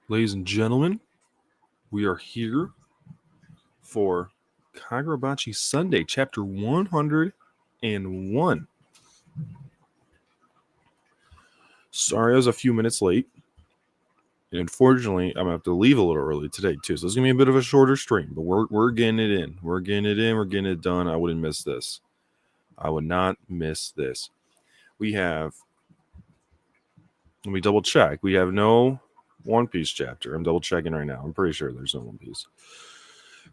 Ladies and gentlemen, we are here for Kagurabachi Sunday, chapter 101. Sorry I was a few minutes late. And unfortunately, I'm going to have to leave a little early today, too. So it's going to be a bit of a shorter stream, but we're getting it in. We're getting it in. We're getting it done. I wouldn't miss this. I would not miss this. We have, let me double check. We have no One Piece chapter. I'm double checking right now. I'm pretty sure there's no One Piece.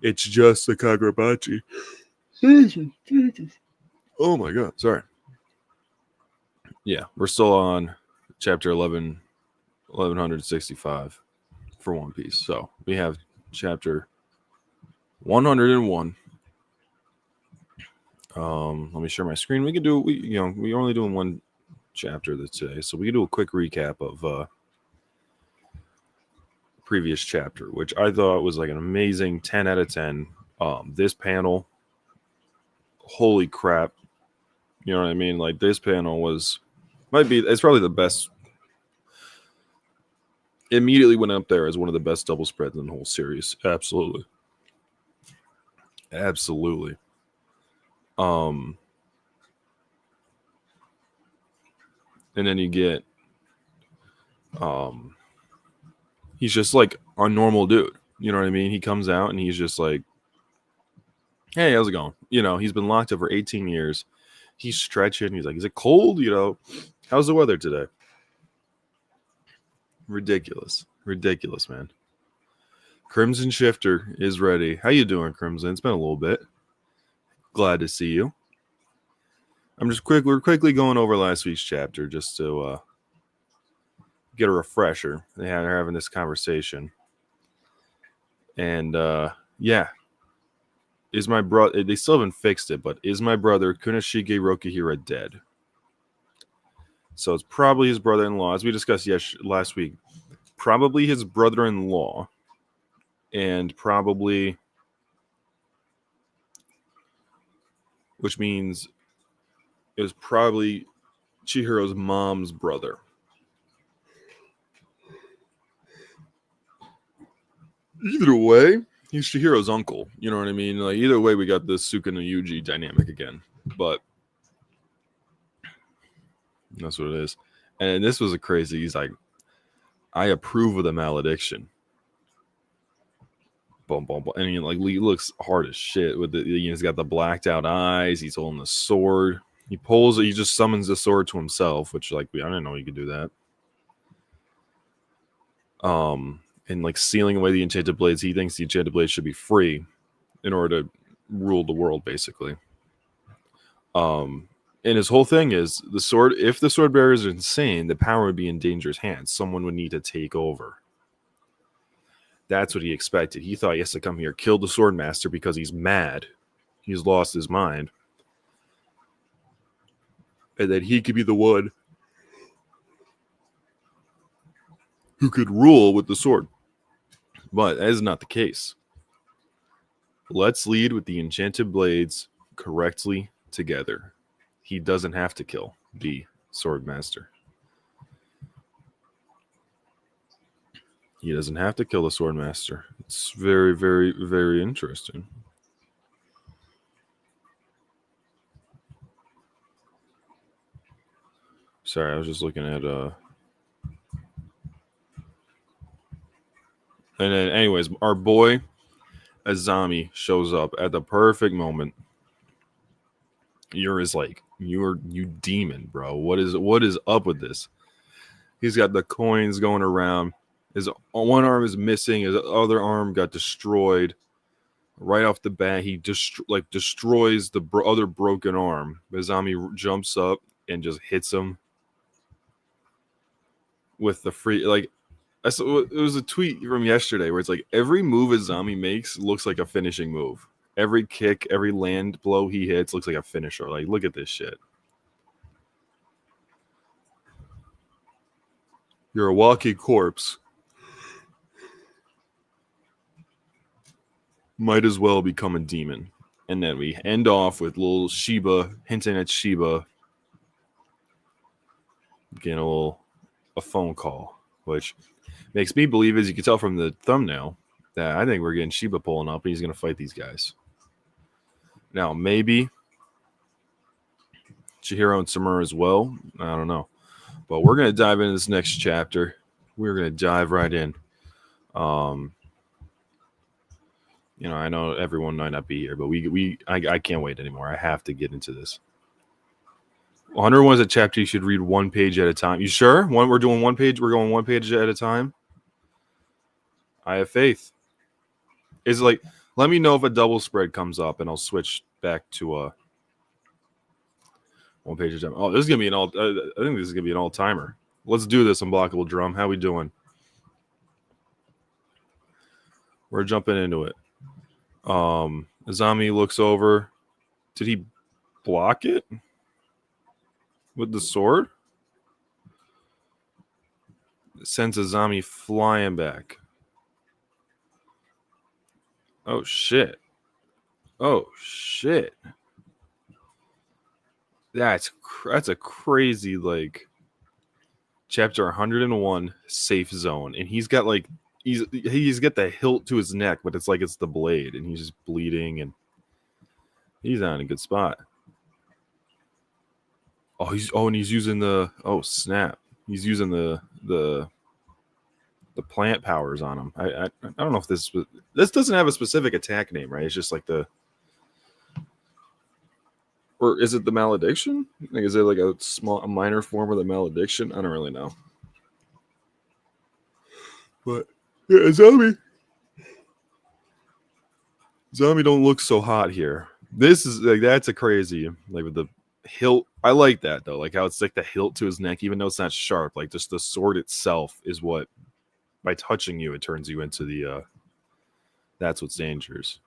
It's just the Kagurabachi. Oh my god, sorry. Yeah, we're still on chapter 1165 for One Piece. So we have chapter 101. Let me share my screen. We can do we're only doing one chapter today, so we can do a quick recap of previous chapter, which I thought was like an amazing 10 out of 10. This panel, holy crap. You know what I mean? Like this panel it's probably the best. Immediately went up there as one of the best double spreads in the whole series. Absolutely. And then you get he's just like a normal dude. You know what I mean? He comes out and he's just like, hey, how's it going? You know, he's been locked up for 18 years. He's stretching. He's like, is it cold? You know, how's the weather today? Ridiculous, man. Crimson Shifter is ready. How you doing, Crimson? It's been a little bit. Glad to see you. We're quickly going over last week's chapter just to get a refresher. They're having this conversation. And yeah. Is my brother, they still haven't fixed it, but is my brother Kunishige Rokihira dead? So it's probably his brother-in-law, as we discussed last week. Probably his brother-in-law, and probably, which means it was probably Chihiro's mom's brother. Either way, he's Chihiro's uncle. You know what I mean? Like either way, we got this Suka no Yuji dynamic again. But that's what it is. And this was a crazy. He's like, I approve of the malediction. Boom, boom, boom. And he looks hard as shit with he's got the blacked out eyes. He's holding the sword. He just summons the sword to himself, which I didn't know he could do that. And like sealing away the enchanted blades, he thinks the enchanted blades should be free in order to rule the world, basically. And his whole thing is the sword. If the sword bearer is insane, the power would be in dangerous hands. Someone would need to take over. That's what he expected. He thought he has to come here, kill the sword master because he's mad. He's lost his mind. And that he could be the one who could rule with the sword. But that is not the case. Let's lead with the enchanted blades correctly together. He doesn't have to kill the sword master. He doesn't have to kill the sword master. It's very, very, very interesting. Sorry, I was just looking at And then, anyways, our boy Azami shows up at the perfect moment. You demon, bro. What is up with this? He's got the coins going around. His one arm is missing. His other arm got destroyed. Right off the bat, he destroys the other broken arm. Azami jumps up and just hits him with the free it was a tweet from yesterday where it's like every move Azami makes looks like a finishing move. Every kick, every land blow he hits looks like a finisher. Like, look at this shit. You're a walking corpse. Might as well become a demon. And then we end off with little Shiba, hinting at Shiba. Getting a phone call. which makes me believe, as you can tell from the thumbnail, that I think we're getting Shiba pulling up and he's going to fight these guys. Now, maybe Chihiro and Samura as well. I don't know. But we're going to dive into this next chapter. We're going to dive right in. I know everyone might not be here, but I can't wait anymore. I have to get into this. 101 is a chapter you should read one page at a time. You sure? We're doing one page. We're going one page at a time. I have faith. It's like, let me know if a double spread comes up, and I'll switch back to one page at a time. Oh, this is gonna be I think this is gonna be an all timer. Let's do this, Unblockable Drum. How we doing? We're jumping into it. Azami looks over. Did he block it with the sword? It sends Azami flying back. Oh shit. That's a crazy, like, chapter 101 safe zone, and he's got like he's got the hilt to his neck, but it's like it's the blade, and he's just bleeding, and he's not in a good spot. And he's using the snap. He's using the plant powers on him. I don't know if this doesn't have a specific attack name, right? It's just like or is it the malediction? Like, is it like a minor form of the malediction? I don't really know. But yeah, Zombie don't look so hot here. This is like, that's a crazy, like, with the hilt. I like that though, like how it's like the hilt to his neck, even though it's not sharp. Like, just the sword itself is what, by touching you, it turns you into the. That's what's dangerous.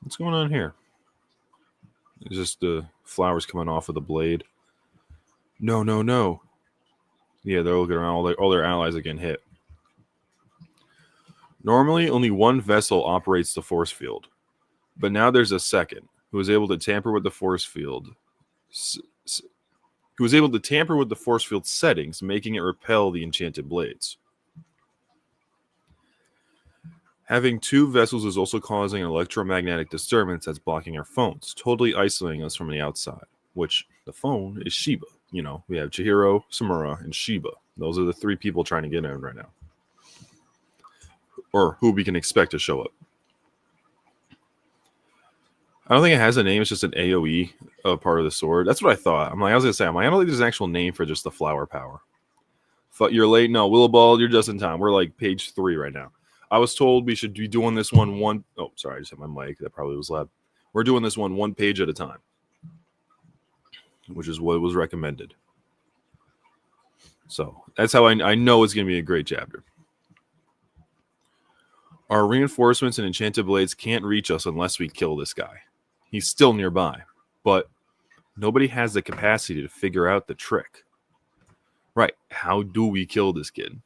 What's going on here? It's just the flowers coming off of the blade. No. Yeah, they're looking around. All their allies are getting hit. Normally, only one vessel operates the force field, but now there's a second who is able to tamper with the force field. Who was able to tamper with the force field settings, making it repel the enchanted blades. Having two vessels is also causing an electromagnetic disturbance that's blocking our phones, totally isolating us from the outside, which the phone is Shiba. We have Chihiro, Samura, and Shiba. Those are the three people trying to get in right now. Or who we can expect to show up. I don't think it has a name. It's just an AoE part of the sword. That's what I thought. I was going to say, I don't think there's an actual name for just the flower power. You're late. No, Willowball, you're just in time. We're like page 3 right now. I was told we should be doing this one. Oh, sorry, I just hit my mic. That probably was loud. We're doing this one page at a time, which is what was recommended. So that's how I know it's going to be a great chapter. Our reinforcements and enchanted blades can't reach us unless we kill this guy. He's still nearby, but nobody has the capacity to figure out the trick. Right, how do we kill this kid?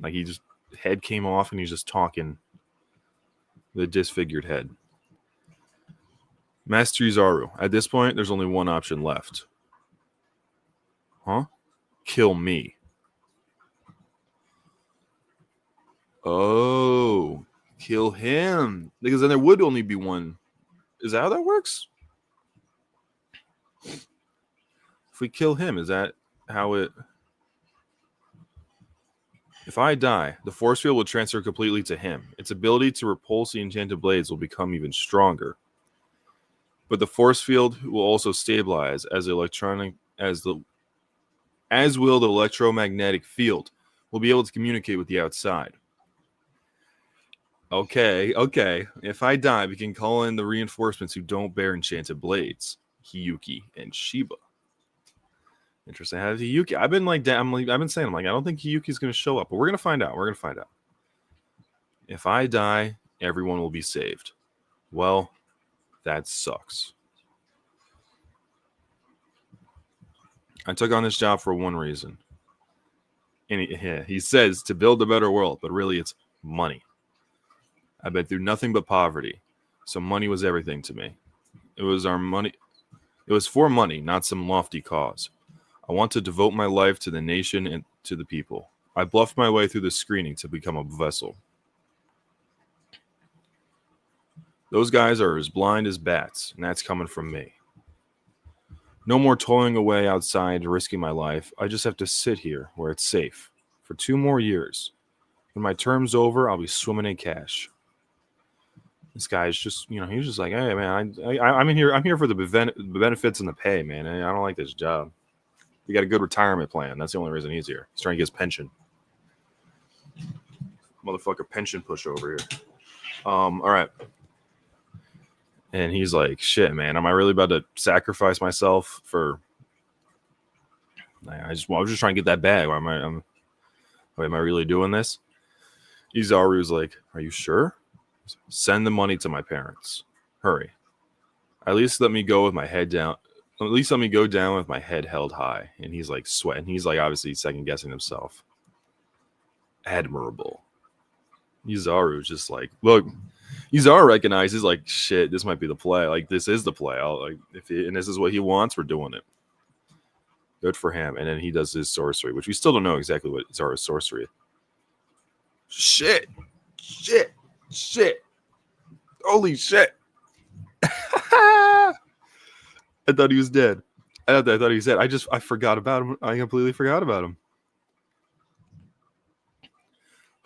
Like, he just, head came off and he's just talking. The disfigured head. Master Izaru. At this point, there's only one option left. Huh? Kill me. Oh, kill him. Because then there would only be one. Is that how that works? If we kill him, is that how it... If I die, the force field will transfer completely to him. Its ability to repulse the enchanted blades will become even stronger. But the force field will also stabilize as will the electromagnetic field. We'll be able to communicate with the outside. Okay. If I die, we can call in the reinforcements who don't bear enchanted blades. Hiyuki and Shiba. Interesting. How did Hiyuki? I've been saying, I don't think Hiyuki's going to show up, but we're going to find out. If I die, everyone will be saved. Well, that sucks. I took on this job for one reason. And he says to build a better world, but really it's money. I've been through nothing but poverty, so money was everything to me. It was our money. It was for money, not some lofty cause. I want to devote my life to the nation and to the people. I bluffed my way through the screening to become a vessel. Those guys are as blind as bats, and that's coming from me. No more toiling away outside, risking my life. I just have to sit here where it's safe for 2 more years. When my term's over, I'll be swimming in cash. This guy's just, he was just like, hey, man, I'm in here. I'm here for the benefits and the pay, man. I don't like this job. We got a good retirement plan. That's the only reason he's here. He's trying to get his pension. Motherfucker pension push over here. All right. And he's like, shit, man, am I really about to sacrifice myself for... I was just trying to get that bag. Am I really doing this? Izaru's like, are you sure? Send the money to my parents. Hurry. At least let me go with my head down. At least let me go down with my head held high. And he's like sweating. He's like obviously second guessing himself. Admirable. Izaru's just like, look, Izaru recognizes like, shit, this might be the play. Like, this is the play. And this is what he wants, we're doing it. Good for him. And then he does his sorcery, which we still don't know exactly what Izaru's sorcery is. Shit. Holy shit. I thought he was dead. I thought he was dead. I forgot about him. I completely forgot about him.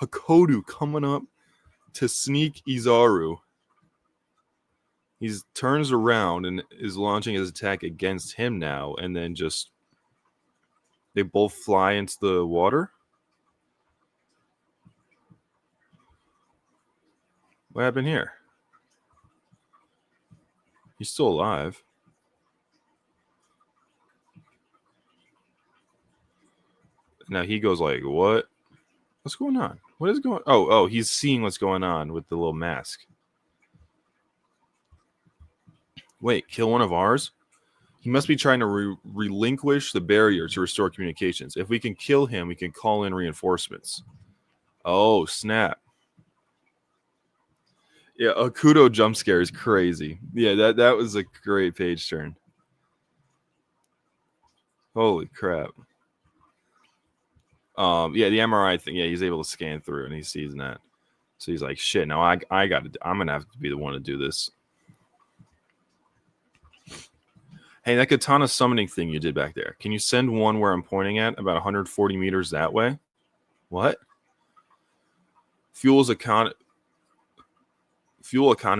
Hakodu coming up to sneak Izaru. He turns around and is launching his attack against him now, and then just they both fly into the water. What happened here? He's still alive. Now he goes like, what? What's going on? What is going on? Oh, he's seeing what's going on with the little mask. Wait, kill one of ours? He must be trying to relinquish the barrier to restore communications. If we can kill him, we can call in reinforcements. Oh, snap. Yeah, a Kudo jump scare is crazy. Yeah, that was a great page turn. Holy crap. Yeah, the MRI thing. Yeah, he's able to scan through and he sees that. So he's like, shit, now I'm gonna have to be the one to do this. Hey, that katana summoning thing you did back there. Can you send one where I'm pointing at about 140 meters that way? What? Fuel economy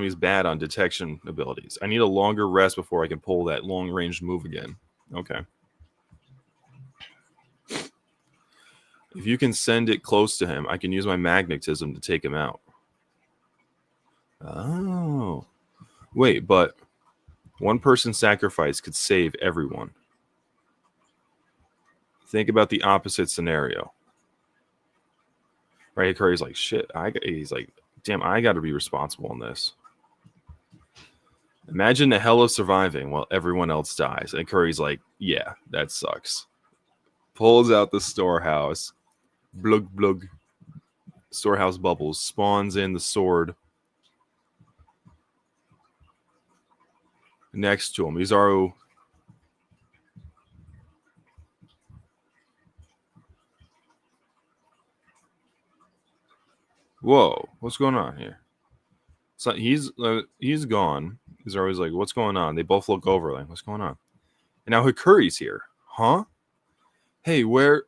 is bad on detection abilities. I need a longer rest before I can pull that long range move again. Okay. If you can send it close to him, I can use my magnetism to take him out. Oh. Wait, but one person's sacrifice could save everyone. Think about the opposite scenario. Right? Curry's like, shit. He's like, damn, I got to be responsible in this. Imagine the hell of surviving while everyone else dies. And Curry's like, yeah, that sucks. Pulls out the storehouse. Blug, blug. Storehouse bubbles. Spawns in the sword. Next to him. Izaru. Whoa. What's going on here? So he's gone. Izaru's like, what's going on? They both look over like, what's going on? And now Hakuri's here. Huh? Hey, what?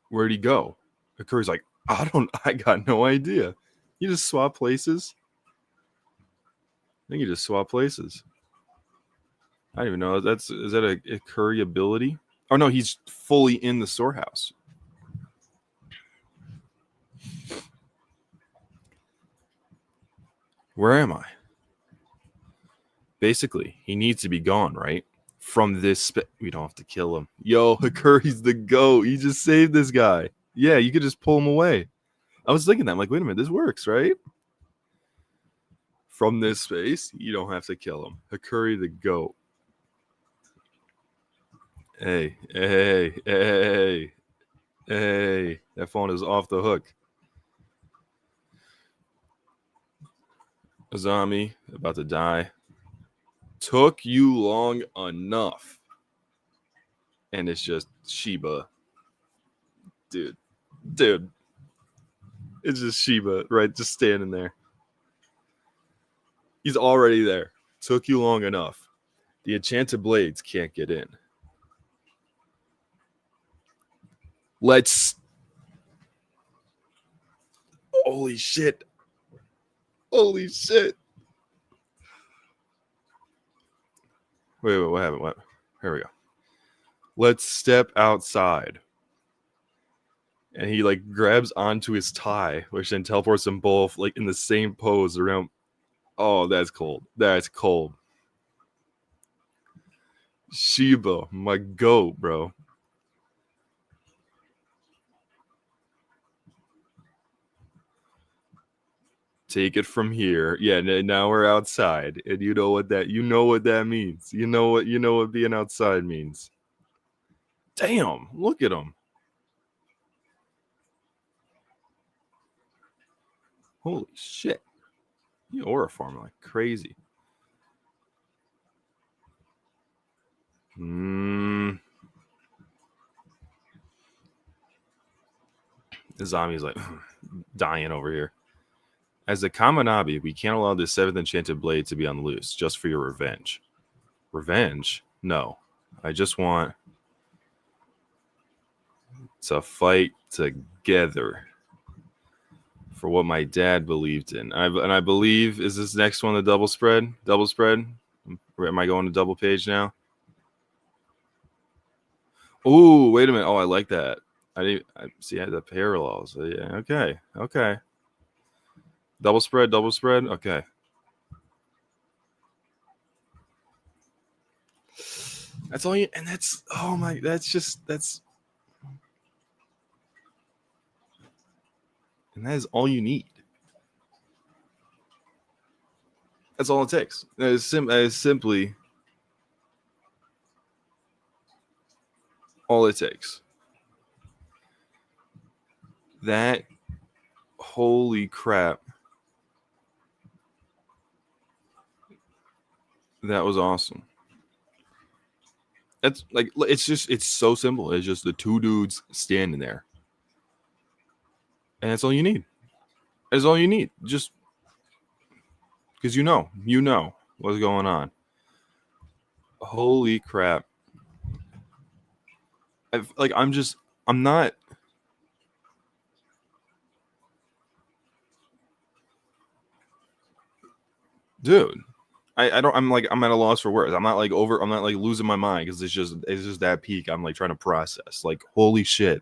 Where'd he go? Hakuri's like, I got no idea. You just swap places? I think you just swap places. I don't even know. Is that a Hakuri ability? Oh no, he's fully in the storehouse. Where am I? Basically, he needs to be gone, right? From this, we don't have to kill him. Yo, Hakuri's the GOAT. He just saved this guy. Yeah, you could just pull him away. I was thinking that. I'm like, wait a minute, this works, right? From this space, you don't have to kill him. Hakuri the GOAT. Hey. That phone is off the hook. Azami, about to die. Took you long enough. And it's just Shiba. Dude. It's just Shiba, right? Just standing there. He's already there. Took you long enough. The enchanted blades can't get in. Let's... Holy shit. Holy shit. Wait, what happened? What? Here we go. Let's step outside. And he like grabs onto his tie, which then teleports them both like in the same pose around. Oh, that's cold. That's cold. Shiba, my goat, bro. Take it from here. Yeah, now we're outside, and you know what that means. You know what being outside means. Damn, look at him. Holy shit. You aura farm like crazy. The zombie's like dying over here. As a Kamanabi, we can't allow this 7th enchanted blade to be on the loose, just for your revenge. Revenge? No. I just want to fight together for what my dad believed in. And I believe, is this next one the double spread? Double spread? Am I going to double page now? Oh, wait a minute. Oh, I like that. I had the parallels. Yeah, okay. Double spread. Okay. That's all you, and that's, oh my, and that is all you need. That's all it takes. That is simply all it takes. That, holy crap. That was awesome. That's like, it's so simple. It's just the two dudes standing there. And that's all you need. That's all you need. Just because you know what's going on. Holy crap. I'm not. Dude. I'm at a loss for words. I'm not like losing my mind because it's just that peak. I'm like trying to process. Like, holy shit.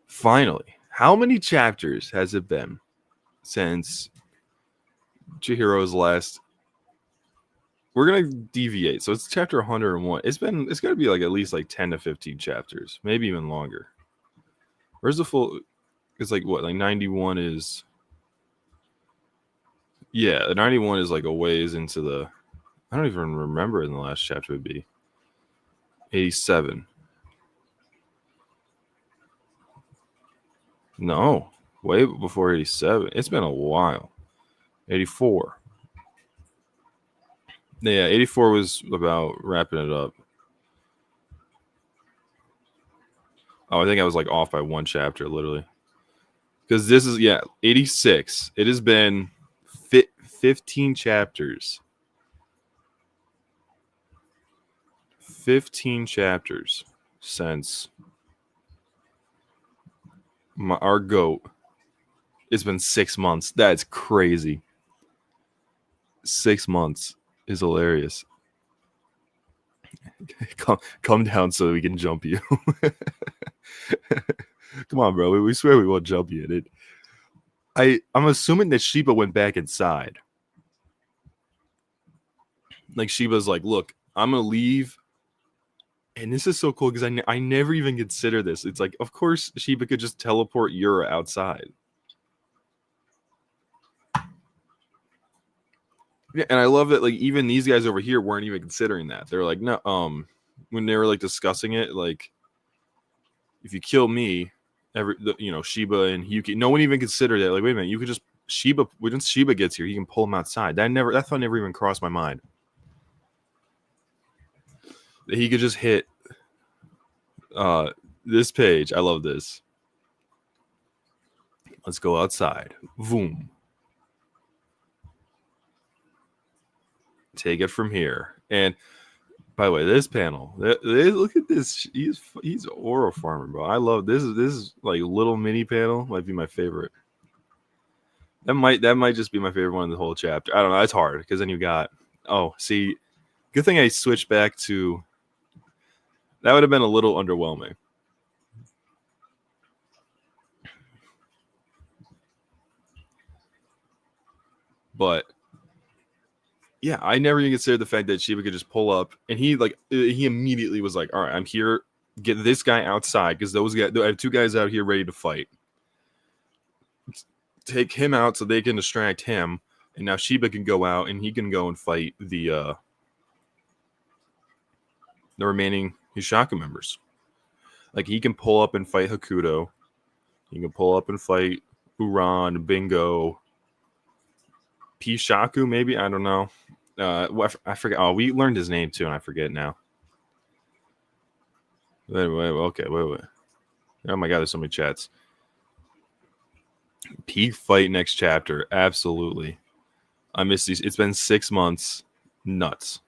Finally, how many chapters has it been since Chihiro's last? We're gonna deviate, so it's chapter 101. It's gonna be like at least like 10 to 15 chapters, maybe even longer. Where's the full? It's like what, like 91 is. Yeah, the 91 is like a ways into the. I don't even remember in the last chapter would be 87. No, way before 87. It's been a while. 84. Yeah, 84 was about wrapping it up. Oh, I think I was like off by one chapter, literally. Because this is, 86. It has been 15 chapters. 15 chapters since our goat. It's been 6 months. That's crazy. 6 months is hilarious. Come down so we can jump you. Come on, bro. We swear we won't jump you. I'm assuming that Shiba went back inside. Like, Shiba's like, look, I'm gonna leave. And this is so cool because I never even consider this. It's like, of course, Shiba could just teleport Yura outside. Yeah, and I love that, like, even these guys over here weren't even considering that. They're like, no, when they were like discussing it, like, if you kill me, Shiba and Yuki, no one even considered it. Like, wait a minute, you could just Shiba, once Shiba gets here, he can pull him outside. That thought never even crossed my mind. That he could just hit this page. I love this. Let's go outside. Boom. Take it from here. And by the way, this panel, look at this. He's Oro Farmer, bro. I love this. This is like little mini panel. Might be my favorite. That might just be my favorite one in the whole chapter. I don't know. It's hard because then you got. Oh, see, good thing I switched back to. That would have been a little underwhelming. But yeah, I never even considered the fact that Shiba could just pull up, and he immediately was like, "All right, I'm here. Get this guy outside because those guys. I have two guys out here ready to fight. Take him out so they can distract him, and now Shiba can go out and he can go and fight the remaining Hishaku members. Like he can pull up and fight Hakuto. He can pull up and fight Uran, Bingo, Pishaku, maybe, I don't know. I forget. Oh, we learned his name too, and I forget now. Wait. Oh my god, there's so many chats. Peak fight next chapter, absolutely. I miss these. It's been 6 months. Nuts.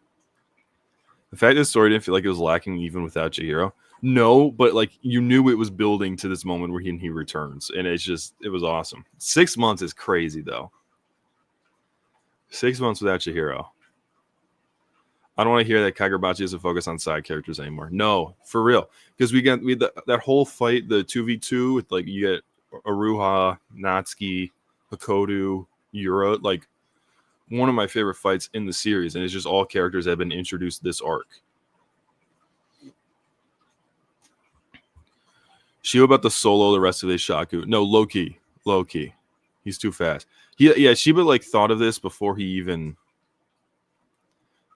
The fact that the story didn't feel like it was lacking even without Chihiro. No, but like you knew it was building to this moment where he returns, and it was awesome. 6 months is crazy though. 6 months without Chihiro. I don't want to hear that Kagurabachi doesn't focus on side characters anymore. No, for real. Because we had that whole fight, the 2v2, with like you get Aruha, Natsuki, Hakodu, Yura, like one of my favorite fights in the series, and it's just all characters that have been introduced this arc. Shiba about to solo the rest of his Shaku. No, low key. He's too fast. Shiba like thought of this before he even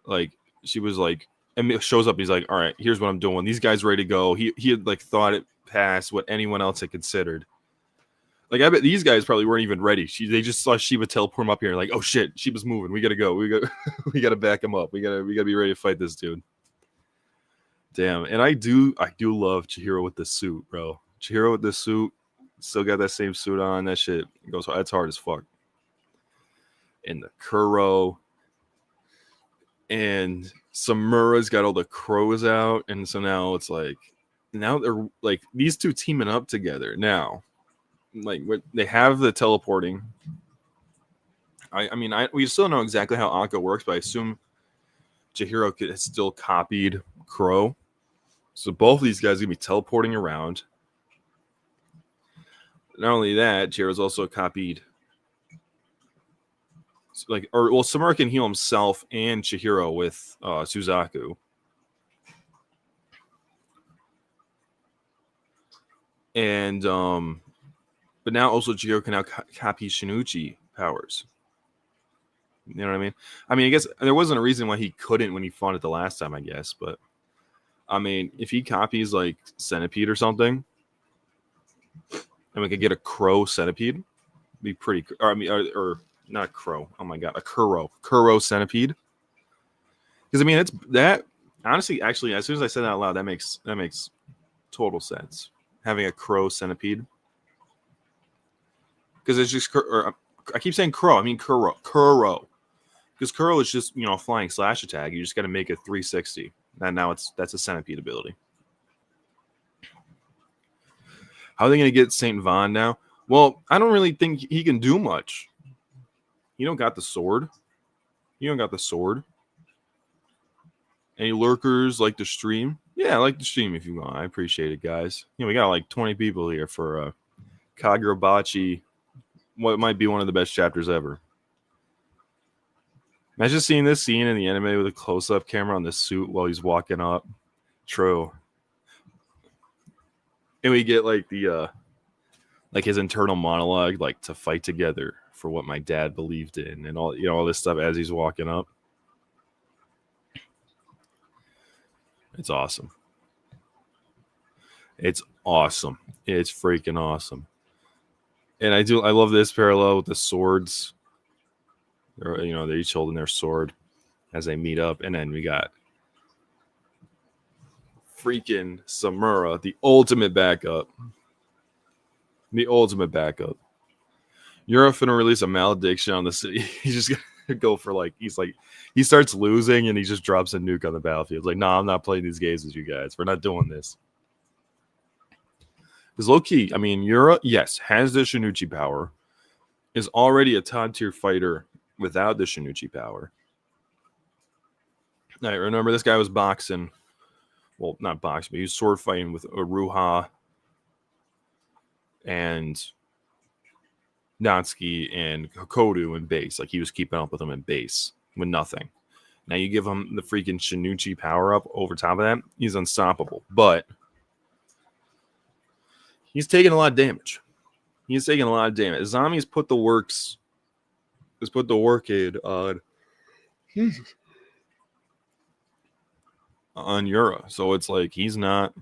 like. She was like, and it shows up. He's like, all right, here's what I'm doing. These guys ready to go. He had like thought it past what anyone else had considered. Like I bet these guys probably weren't even ready. They just saw Shiba teleport him up here. Like, oh shit, Shiba's moving. We gotta go. We gotta back him up. We gotta be ready to fight this dude. Damn. And I do love Chihiro with the suit, bro. Chihiro with the suit, still got that same suit on. That shit goes. That's hard as fuck. And the Kuro. And Samura's got all the crows out, and so now it's like they're like these two teaming up together now. Like they have the teleporting. We still don't know exactly how Anko works, but I assume Chihiro has still copied Crow. So both of these guys are gonna be teleporting around. Not only that, Chihiro's also copied. Samura can heal himself and Chihiro with Suzaku. And but now also Chihiro can now copy Shinichi powers. You know what I mean? I mean, I guess there wasn't a reason why he couldn't when he fought it the last time, I guess. But I mean, if he copies like Centipede or something, and we could get a Crow Centipede, it'd be pretty. Or not Crow. Oh my god, a Kuro Centipede. Because I mean, it's that honestly, actually, as soon as I said that out loud, that makes total sense. Having a Crow Centipede. Because it's just, I keep saying Crow. I mean Kuro. Because Kuro is just flying slash attack. You just got to make it 360, and now that's a Centipede ability. How are they going to get Saint Vaughn now? Well, I don't really think he can do much. You don't got the sword. Any lurkers like the stream? Yeah, I like the stream if you want. I appreciate it, guys. We got like 20 people here for Kagurabachi. What might be one of the best chapters ever. Imagine seeing this scene in the anime with a close-up camera on the suit while he's walking up. True. And we get like the like his internal monologue, like to fight together for what my dad believed in, and all all this stuff as he's walking up. It's awesome. It's awesome. It's freaking awesome. And I love this parallel with the swords. They're each holding their sword as they meet up, and then we got freaking Samura, the ultimate backup. The ultimate backup. Yura finna release a malediction on the city. He's just gonna go for he starts losing and he just drops a nuke on the battlefield. It's like, nah, I'm not playing these games with you guys. We're not doing this. Because low key, I mean, Yura, yes, has the Shinichi power, is already a top tier fighter without the Shinichi power. Now, remember, this guy was boxing. Well, not boxing, but he was sword fighting with Aruha and Natsuki and Hakoru in base. Like, he was keeping up with them in base with nothing. Now you give him the freaking Shinichi power up over top of that, he's unstoppable. But he's taking a lot of damage. He's taking a lot of damage. Zami's put the works. Has put the work in on Yura. So it's like he's not.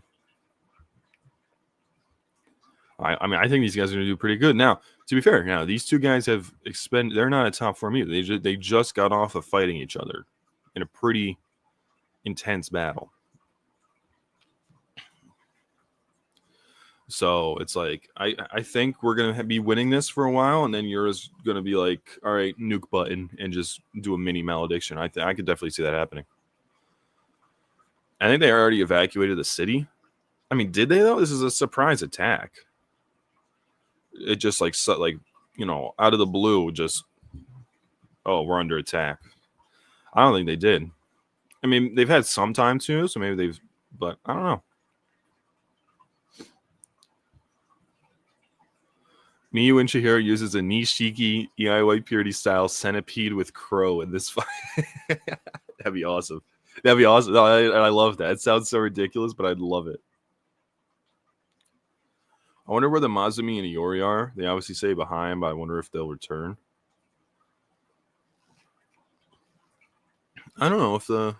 I mean, I think these guys are going to do pretty good. Now, to be fair, now these two guys have expended. They're not a top form either. They just got off of fighting each other in a pretty intense battle. So it's like I think we're gonna be winning this for a while, and then Yura's gonna be like, all right, nuke button, and just do a mini malediction. I could definitely see that happening. I think they already evacuated the city. I mean, did they though? This is a surprise attack. It just out of the blue, just we're under attack. I don't think they did. I mean, they've had some time to, so maybe but I don't know. Miyu and Chihiro uses a Nishiki EIY Purity style centipede with crow in this fight. That'd be awesome. That'd be awesome. I love that. It sounds so ridiculous, but I'd love it. I wonder where the Mazumi and Iori are. They obviously say behind, but I wonder if they'll return. I don't know if the.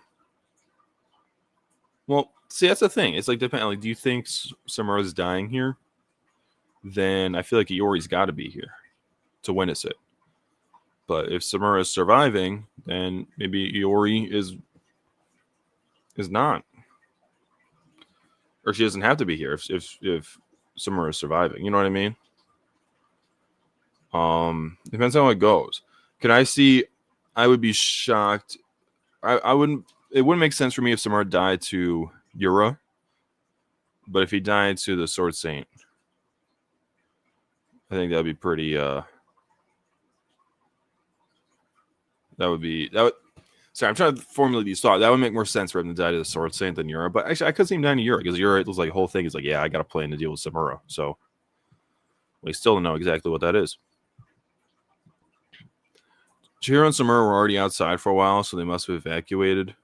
Well, see, that's the thing. It's like depending. Like, do you think Samura's dying here? Then I feel like Iori's got to be here to witness it. But if Samura is surviving, then maybe Iori is not, or she doesn't have to be here if Samura is surviving. You know what I mean? Depends on how it goes. Can I see? I would be shocked. I wouldn't. It wouldn't make sense for me if Samura died to Yura, but if he died to the Sword Saint, I think that'd be pretty. That would. Sorry, I'm trying to formulate these thoughts. That would make more sense for him to die to the Sword Saint than Yura. But actually, I could see him dying to Yura because Yura was like whole thing is like, yeah, I got a plan to deal with Samura. So we still don't know exactly what that is. Chihiro and Samura were already outside for a while, so they must have evacuated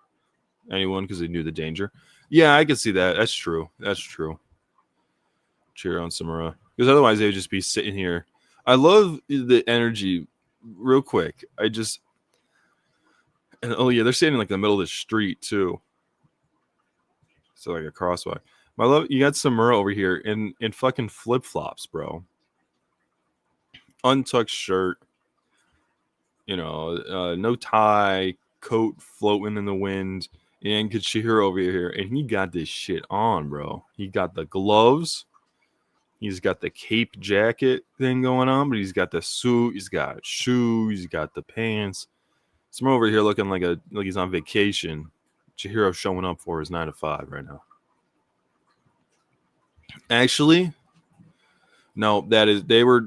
anyone because they knew the danger. Yeah, I can see that. That's true. Chihiro and Samura. Because otherwise they would just be sitting here. I love the energy. Real quick. They're standing like in the middle of the street too. So like a crosswalk. My love, you got Samura over here in fucking flip flops, bro. Untucked shirt. No tie, coat floating in the wind, and Chihiro over here, and he got this shit on, bro. He got the gloves, he's got the cape jacket thing going on, but he's got the suit, he's got shoes, he's got the pants. Some over here looking like he's on vacation. Chihiro showing up for his 9 to 5 right now. Actually, no, they were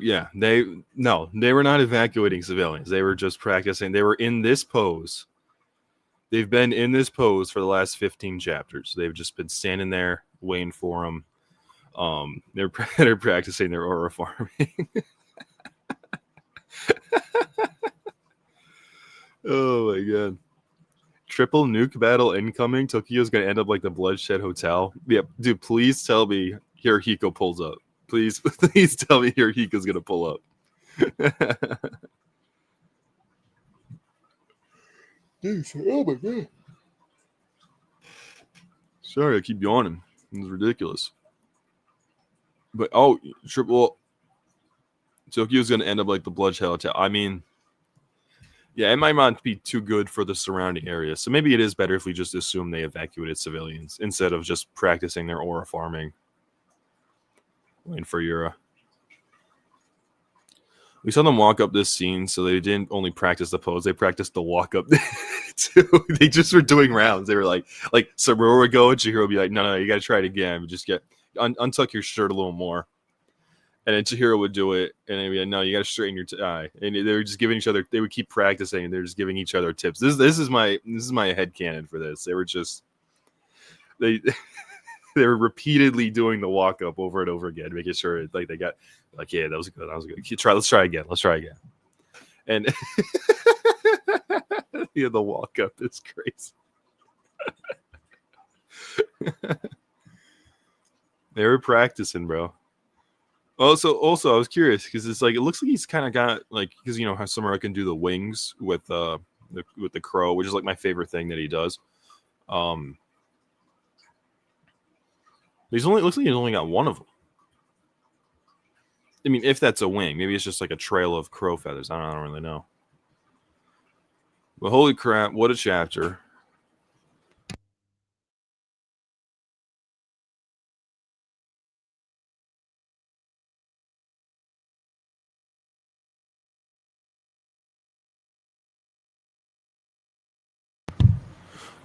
not evacuating civilians. They were just practicing. They were in this pose. They've been in this pose for the last 15 chapters. They've just been standing there waiting for them. They're practicing their aura farming. Oh my god. Triple nuke battle incoming. Tokyo's gonna end up like the Bloodshed Hotel. Yep, dude, please tell me Hirohiko pulls up. Please tell me Hirohiko's gonna pull up. Oh my god. Sorry, I keep yawning. It's ridiculous. But triple Tokyo's going to end up like the bloodshed hotel. I mean, yeah, it might not be too good for the surrounding area. So maybe it is better if we just assume they evacuated civilians instead of just practicing their aura farming. Waiting for Yura. We saw them walk up this scene, so they didn't only practice the pose; they practiced the walk up too. They just were doing rounds. They were like Saburo would go, and Chihiro would be like, "No, you got to try it again. Just get untuck your shirt a little more." And then Chihiro would do it, and they'd be like, "No, you got to straighten your tie." And they were just giving each other. They would keep practicing, and they're just giving each other tips. This is my headcanon for this. They were just they were repeatedly doing the walk up over and over again, making sure like they got like, yeah, that was good. Let's try again. And yeah, the walk up is crazy. They were practicing, bro. Also, I was curious because it's like it looks like he's kind of got like because you know how Samura can do the wings with the crow, which is like my favorite thing that he does. Looks like he's only got one of them. I mean, if that's a wing, maybe it's just like a trail of crow feathers. I don't really know. But holy crap, what a chapter.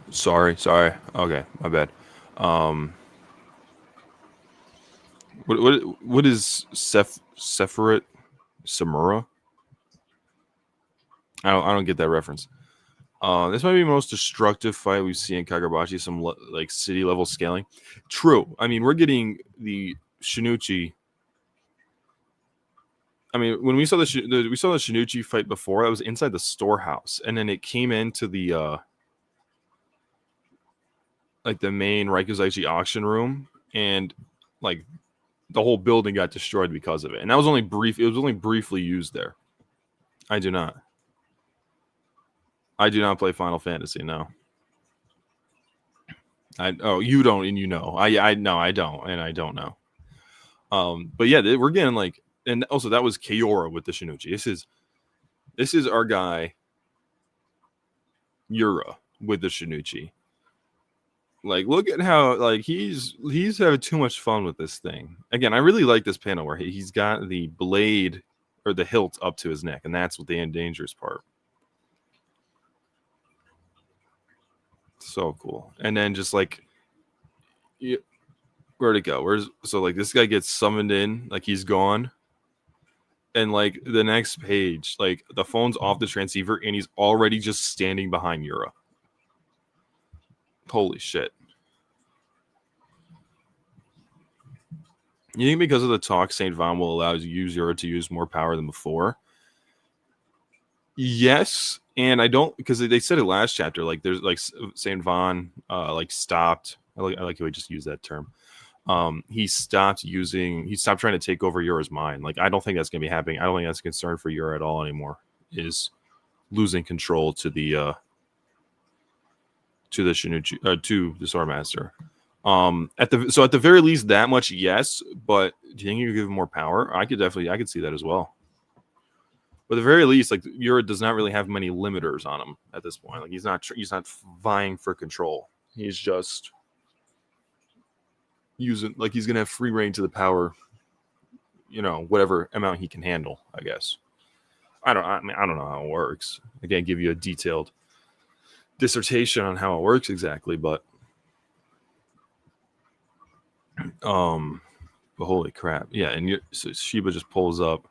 Sorry. Okay, my bad. What is Sephiroth Samura? I don't get that reference. This might be the most destructive fight we've seen in Kagurabachi. Some like city level scaling. True. I mean, we're getting the Shinichi. I mean, when we saw the Shinichi fight before, that was inside the storehouse, and then it came into the like the main Raikuzaichi auction room, and like the whole building got destroyed because of it. And that was only brief. It was only briefly used there. I do not play Final Fantasy. No. You don't, and you know. I no, I don't, and I don't know. But yeah, we're getting like, and also that was Kaora with the Shinichi. This is our guy Yura with the Shinichi. Like, look at how like he's having too much fun with this thing. Again, I really like this panel where he's got the blade or the hilt up to his neck, and that's what the dangerous part. So cool. And then just like, where'd it go? So like this guy gets summoned in, like he's gone. And like the next page, like the phone's off the transceiver and he's already just standing behind Yura. Holy shit. You think because of the talk, St. Vaughn will allow Yura to use more power than before? Yes, and I don't, because they said it last chapter. Like there's like St. Vaughn like stopped. I like how we just use that term. He stopped trying to take over Yura's mind. Like I don't think that's gonna be happening. I don't think that's a concern for Yura at all anymore. Is losing control to the Shinichi, to the Swordmaster. At the very least, that much, yes. But do you think you could give him more power? I could see that as well. But at the very least, like Yura does not really have many limiters on him at this point. Like he's not vying for control. He's just using, like, he's gonna have free reign to the power, you know, whatever amount he can handle, I guess. I don't know how it works. I can't give you a detailed dissertation on how it works exactly, but holy crap. Yeah, and so Shiba just pulls up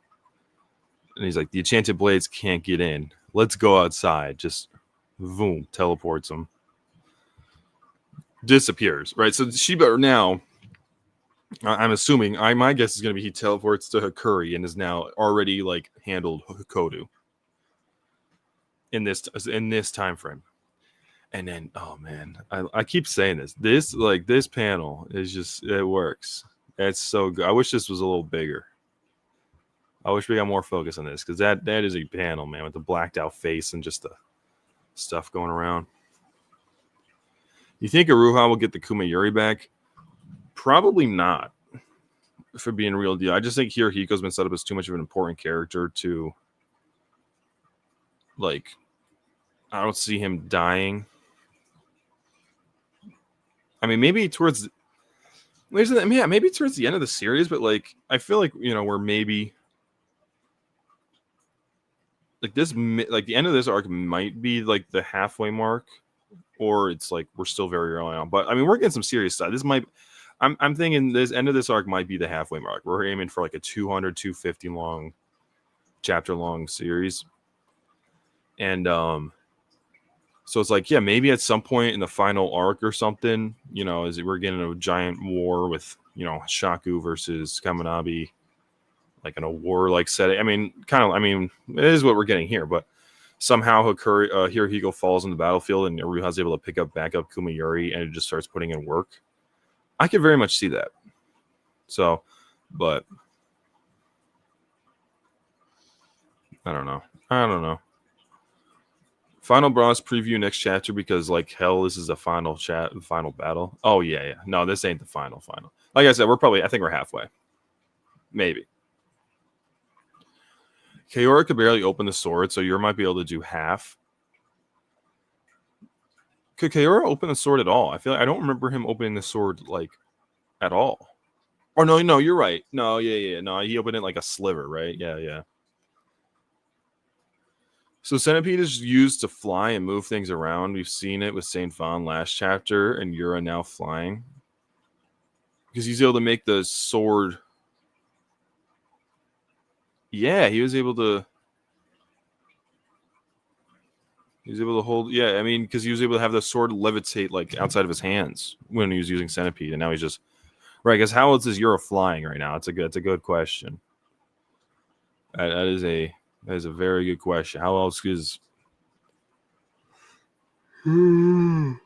and he's like, the enchanted blades can't get in. Let's go outside. Just boom, teleports him. Disappears, right? So Shiba now, I'm assuming, my guess is going to be he teleports to Hakuri and is now already like handled Hakodu in this time frame. And then, oh man, I keep saying this panel is just, it works. It's so good. I wish this was a little bigger. I wish we got more focus on this, because that is a panel, man, with the blacked out face and just the stuff going around. You think Aruha will get the Kumayuri back? Probably not. for being a real deal. I just think here Hiko's been set up as too much of an important character to, like, I don't see him dying. I mean, maybe towards towards the end of the series, but like, I feel like, we're maybe like this, like the end of this arc might be like the halfway mark, or it's like we're still very early on. But I mean, we're getting some serious stuff. This might, I'm thinking this end of this arc might be the halfway mark. We're aiming for like a 200, 250 long, chapter long series, and so it's like, yeah, maybe at some point in the final arc or something, as we're getting a giant war with, Shaku versus Kaminabi, like in a war like setting. I mean, it is what we're getting here, but somehow Hakuri, Hirohiko falls on the battlefield and Iruha's able to back up Kumayuri and it just starts putting in work. I could very much see that. So, but I don't know. Final boss preview next chapter, because like hell, this is the final battle. Oh yeah. No, this ain't the final. Like I said, I think we're halfway. Maybe. Kaora could barely open the sword, so you might be able to do half. Could Kaora open the sword at all? I feel like I don't remember him opening the sword like at all. Or no, you're right. No, yeah. No, he opened it like a sliver, right? Yeah. So Centipede is used to fly and move things around. We've seen it with Saint Fawn last chapter, and Yura now flying. Because he's able to make the sword. Yeah, he was able to hold. Yeah, I mean, because he was able to have the sword levitate like outside of his hands when he was using Centipede, and now he's just right. Because how else is Yura flying right now? It's a good question. That is a very good question. How else is sorry.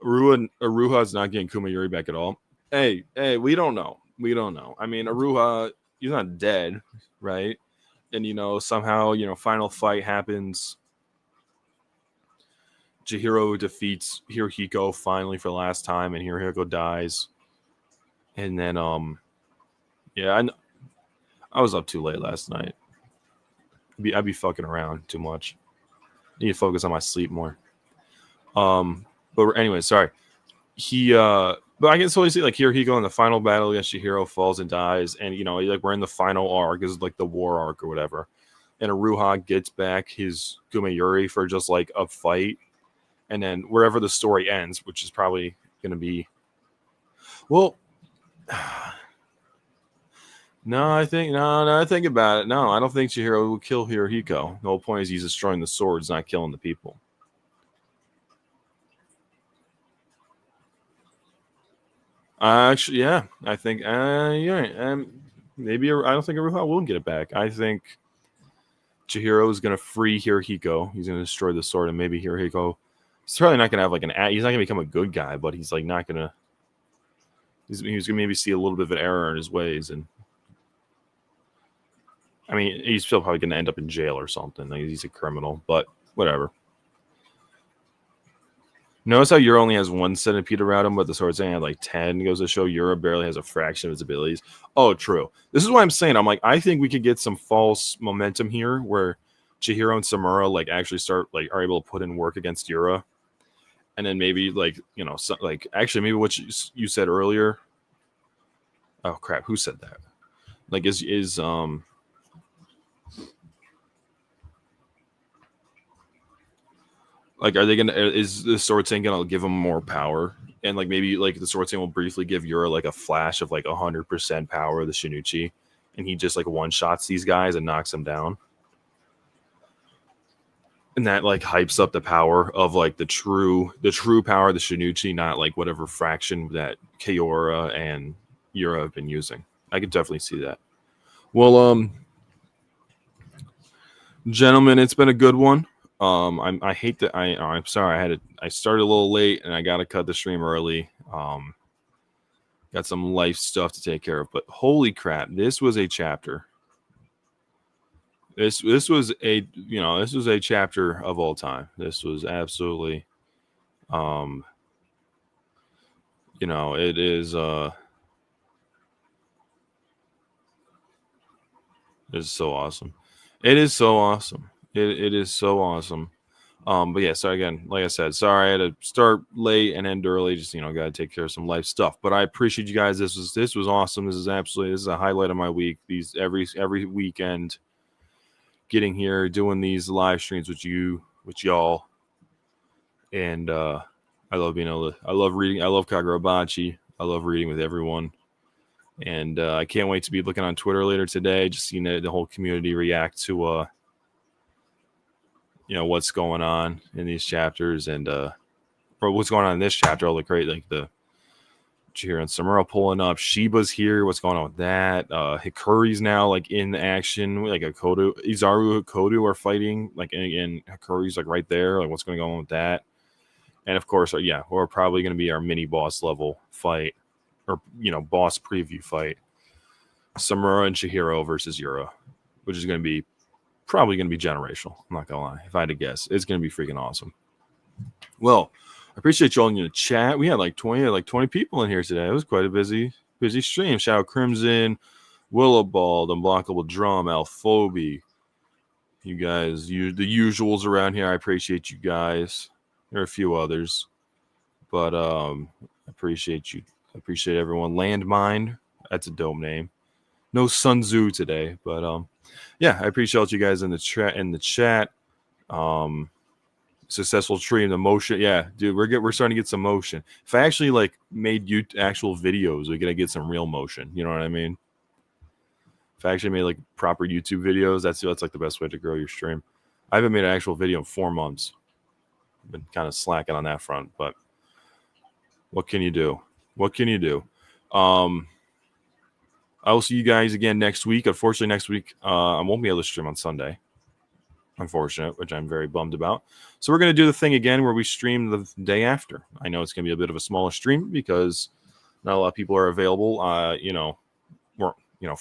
Aruha's not getting Kumayuri back at all. Hey, we don't know. I mean, Aruha, he's not dead, right? And somehow, final fight happens. Chihiro defeats Hirohiko finally for the last time, and Hirohiko dies. And then, yeah, I was up too late last night. I'd be fucking around too much. I need to focus on my sleep more. But anyway, sorry. But I can totally see like Hirohiko in the final battle against Chihiro falls and dies, and like we're in the final arc, this is like the war arc or whatever, and Aruha gets back his Kumayuri for just like a fight, and then wherever the story ends, which is probably gonna be, well, no, I think about it. No, I don't think Chihiro will kill Hirohiko. The whole point is he's destroying the swords, not killing the people. Actually, yeah, I think yeah, maybe I don't think Aruha will get it back. I think Chihiro is going to free Hirohiko. He's going to destroy the sword, and maybe Hirohiko. He's probably not going to have like he's not going to become a good guy, but he's like not going to. He's going to maybe see a little bit of an error in his ways, and I mean, he's still probably going to end up in jail or something. Like, he's a criminal, but whatever. Notice how Yura only has one centipede around him, but the sword saying had like 10. Goes to show Yura barely has a fraction of his abilities. Oh, true. This is what I'm saying. I'm like, I think we could get some false momentum here where Chihiro and Samura like actually are able to put in work against Yura. And then maybe like, actually maybe what you said earlier. Oh crap, who said that? Like like, are they is the sword thing gonna give him more power? And like maybe like the sword thing will briefly give Yura like a flash of like 100% power of the Shinichi, and he just like one shots these guys and knocks them down. And that like hypes up the power of like the true power of the Shinichi, not like whatever fraction that Kaora and Yura have been using. I could definitely see that. Well, gentlemen, it's been a good one. I hate that I'm sorry I started a little late and I got to cut the stream early. Got some life stuff to take care of, but holy crap, this was a chapter. This was a chapter of all time. This was absolutely you know, it is it's so awesome. It is so awesome. It is so awesome. But yeah, so again, like I said, sorry I had to start late and end early. Just got to take care of some life stuff. But I appreciate you guys. This was awesome. This is a highlight of my week. These every weekend, getting here, doing these live streams with y'all, and I love being able to. I love reading. I love Kagurabachi. I love reading with everyone, and I can't wait to be looking on Twitter later today. Just seeing the whole community react to what's going on in these chapters, and or what's going on in this chapter. All the great, like the Chihiro and Samura pulling up. Shiba's here. What's going on with that? Hakuri's now like in action. Like Izaru, Hakodu are fighting. Like and Hakuri's like right there. Like what's going to go on with that? And of course, we're probably going to be our mini boss level fight, or boss preview fight. Samura and Chihiro versus Yura, which is going to be probably going to be generational. I'm not going to lie. If I had to guess, it's going to be freaking awesome. Well, I appreciate you all in the chat. We had like 20 people in here today. It was quite a busy stream. Shout out Crimson, Willowbald, Unblockable Drum, Alphobe. You guys, the usuals around here. I appreciate you guys. There are a few others, but I appreciate you. I appreciate everyone. Landmine, that's a dope name. No Sun Tzu today, but I appreciate you guys in the chat. Successful stream, the motion. Yeah, dude, we're starting to get some motion. If I actually like made actual videos, we're gonna get some real motion. You know what I mean? If I actually made like proper YouTube videos, that's like the best way to grow your stream. I haven't made an actual video in 4 months. I've been kind of slacking on that front, but what can you do? I will see you guys again next week. Unfortunately, next week I won't be able to stream on Sunday. Unfortunate, which I'm very bummed about. So we're going to do the thing again where we stream the day after. I know it's going to be a bit of a smaller stream because not a lot of people are available. For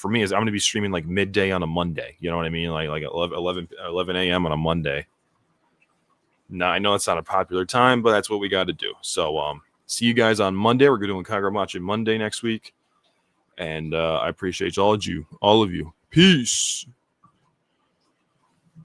me, I'm going to be streaming like midday on a Monday. You know what I mean? Like 11 a.m. on a Monday. Now, I know it's not a popular time, but that's what we got to do. So see you guys on Monday. We're doing Kagurabachi Monday next week. And I appreciate all of you. Peace.